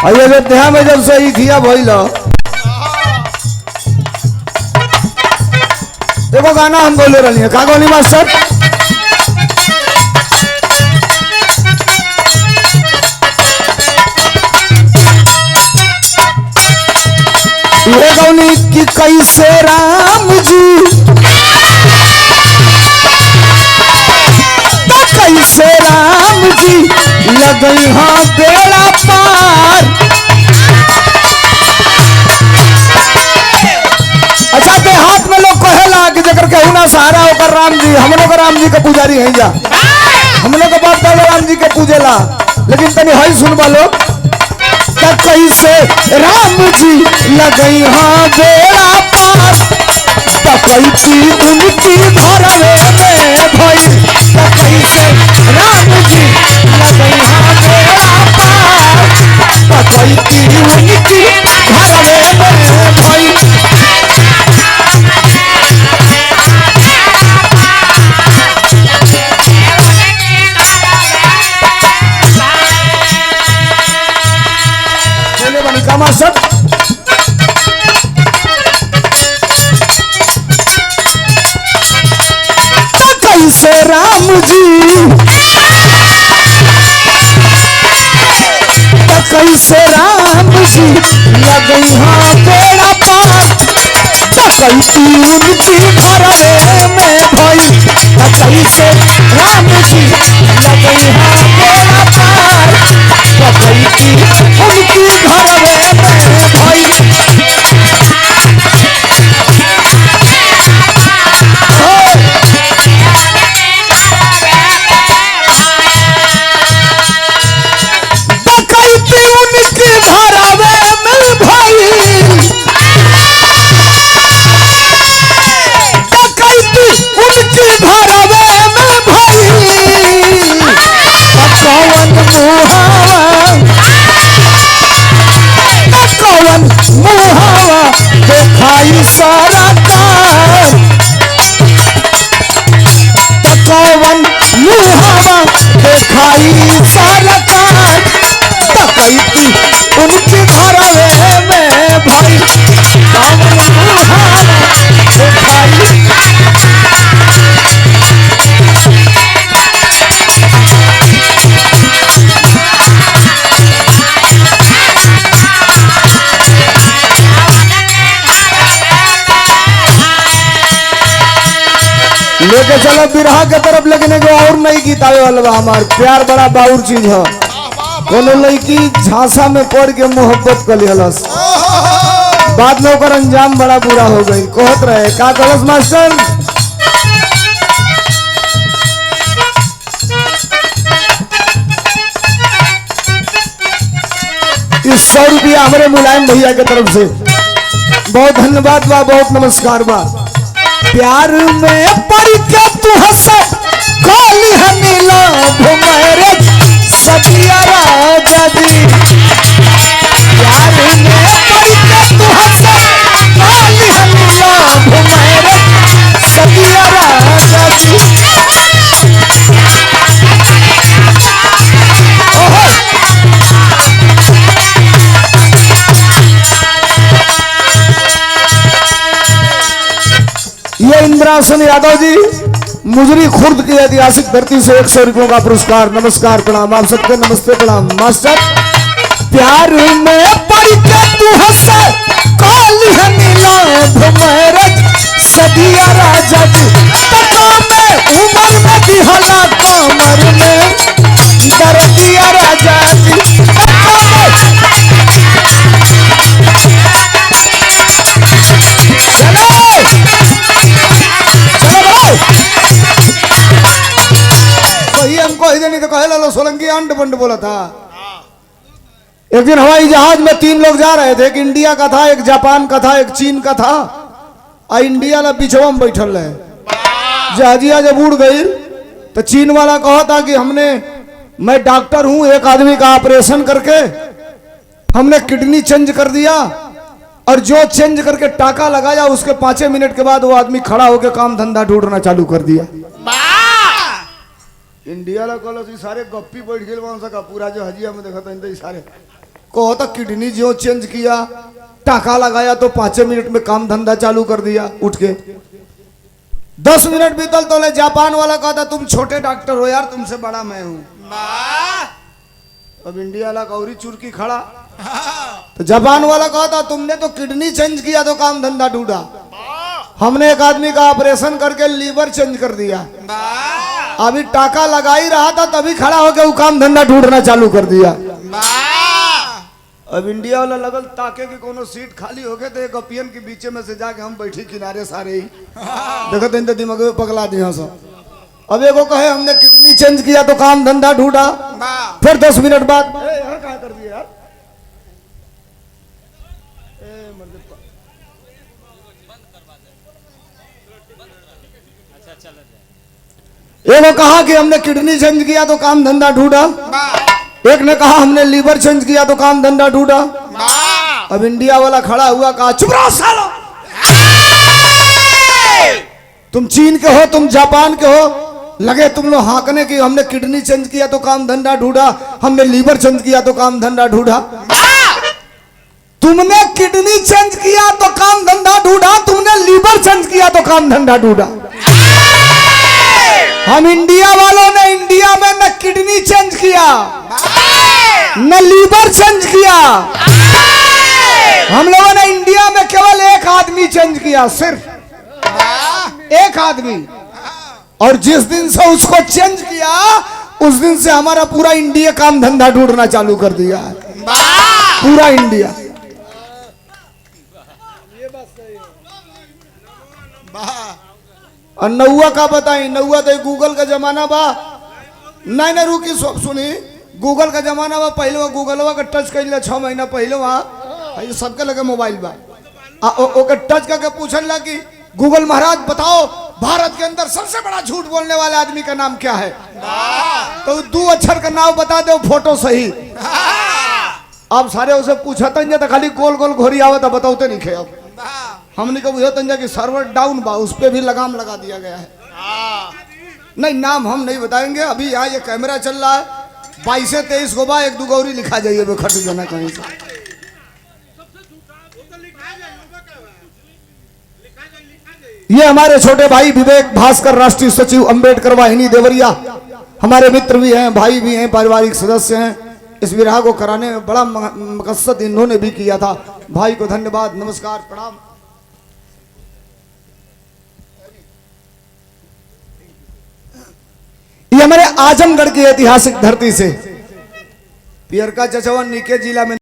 अयोध्या में जब से ही किया भइल देखो गाना हम बोले रही है का गोली मास्टर ये गौनी की कैसे राम जी तो कैसे राम जी लगई हाँ बेड़ा पार। अच्छा देहात में लोग कहेला कि जकर केहू ना सहारा होकर राम जी हम लोग राम जी के पुजारी हैं जा हम लोग बाप दादा राम जी के पूजेला लेकिन तनी हई सुनबा लोग कैसे राम जी लगई हाँ बेड़ा पार कैसी उनकी धरवे में भई कैसे राम जी लगई हाँ बेड़ा पार कैसी उनकी धरवे में भई। सब कैसे राम जी कैसे राम जी लगई हाँ बेड़ा पार कैसी उनकी धरवे में भई कैसे राम जी लगई हाँ बेड़ा पार कैसी उनकी धरवे में भई। कौन मुहावा देखाई सरकार तकैती उनकी धरवे में भई कौन मुहावा देखाई। लेके चलो बिरहा के तरफ लेकिन एगो और नई गीत आवे वाला हमार प्यार बड़ा बाउर चीज है कोनो लड़की झांसा में पड़ के मोहब्बत कर लिहलस बाद में ओकर अंजाम बड़ा बुरा हो गई कहत रहे का कहलस मास्टर इस 100 रुपया हमारे मुलायम भैया के तरफ से बहुत धन्यवाद बा बहुत नमस्कार बा। प्यार में पड़ के तू हंस काली हनीला भुमरे सदिया राजा जी प्यार में पड़ के तू हंस काली हनीला भुमरे सदिया राजा जी। ये इंद्रासन यादव जी मुजरी खुर्द की ऐतिहासिक धरती से 100 रुपयों का पुरस्कार। नमस्कार प्रणाम आप सबको नमस्ते प्रणाम। मास्टर प्यार में पड़ के तू हंस काली हनीला भुमरज सदिया राजा जी तका में उमर में दिहला कमर में दर्दिया राजा जी हमको नहीं तो कहे लो सोलंकी अंड बंड बोला था। एक दिन हवाई जहाज में 3 लोग जा रहे थे, एक इंडिया का था, एक जापान का था, एक चीन का था। और इंडिया ला पिछवा में बैठल रहे। जहाजिया जब उड़ गई तो चीन वाला कहा था कि मैं डॉक्टर हूं, एक आदमी का ऑपरेशन करके हमने किडनी चेंज कर दिया और जो चेंज करके टाका लगाया उसके 5 मिनट के बाद वो आदमी खड़ा होकर काम धंधा ढूंढना चालू कर दिया। इंडिया ला कॉलेज सारे गप्पी बैठ गए वहां से पूरा जो हजिया में देखा था सारे कहो तो किडनी जो चेंज किया, टाका लगाया तो 5 मिनट में काम धंधा चालू कर दिया उठ के। 10 मिनट बीतल तो ले जापान वाला कहा था तुम छोटे डॉक्टर हो यार, तुमसे बड़ा मैं हूं। अब इंडिया वाला गौरी चुरकी खड़ा, तो जापान वाला कहा था तुमने तो किडनी चेंज किया तो काम धंधा ढूंढा, हमने एक आदमी का ऑपरेशन करके लीवर चेंज कर दिया। अभी टाका लगा ही रहा था तभी खड़ा होकर वो काम धंधा ढूंढना चालू कर दिया। अब इंडिया वाला लगल ताके की कोनो सीट खाली हो गए तो एक अपियन के बीचे में से जाके हम बैठी किनारे सारे ही देखते हैं, दिमाग में पगला दिया सब। अब एगो कहे हमने किडनी चेंज किया तो काम धंधा ढूंढा, फिर 10 मिनट बाद यार क्या कर दिया यार, एगो कहा कि हमने किडनी चेंज किया तो काम धंधा ढूंढा, एक ने कहा हमने लीवर चेंज किया तो काम धंधा ढूंढा। अब इंडिया वाला खड़ा हुआ कहा चुप रहो सालो, तुम चीन के हो, तुम जापान के हो, लगे तुम लोग हाँकने की हमने किडनी चेंज किया तो काम धंधा ढूंढा, हमने लीवर चेंज किया तो काम धंधा ढूंढा। तुमने किडनी चेंज किया तो काम धंधा ढूंढा, तुमने लीवर चेंज किया तो काम धंधा ढूंढा। हम इंडिया वालों ने इंडिया में न किडनी चेंज किया न लीवर चेंज किया, हम लोगों ने इंडिया में केवल एक आदमी चेंज किया, सिर्फ एक आदमी। और जिस दिन से उसको चेंज किया उस दिन से हमारा पूरा इंडिया काम धंधा ढूंढना चालू कर दिया है, पूरा इंडिया। और नौवा का बताई, नौवा तो गूगल का जमाना बा, नहीं नहीं रुकी सब सुनी, गूगल का जमाना बा। पहले वो गूगलवा का टच कर 6 महीना पहले वहाँ सबके लगे मोबाइल बा, ओके टच करके पूछल ला कि गूगल महाराज बताओ भारत के अंदर सबसे बड़ा झूठ बोलने वाले आदमी का नाम क्या है, तो 2 अक्षर का नाम बता दो, फोटो सही। अब सारे उसे पूछा तो खाली गोल गोल घोरी आवत बताओते नहीं खे। अब हमने कहा बुझा तंजा कि सर्वर डाउन बा, उस पर भी लगाम लगा दिया गया है। नहीं नाम हम नहीं बताएंगे, अभी यहाँ ये कैमरा चल रहा है, 22 से 23 को बा, 1-2 गौरी लिखा जाइए खट जाना कहीं से। ये हमारे छोटे भाई विवेक भास्कर, राष्ट्रीय सचिव अंबेडकर वाहिनी देवरिया, हमारे मित्र भी हैं, भाई भी हैं, पारिवारिक सदस्य हैं। इस विवाह को कराने में बड़ा मकसद इन्होंने भी किया था। भाई को धन्यवाद, नमस्कार, प्रणाम। ये हमारे आजमगढ़ की ऐतिहासिक धरती से पियरका चचवा निके जिला में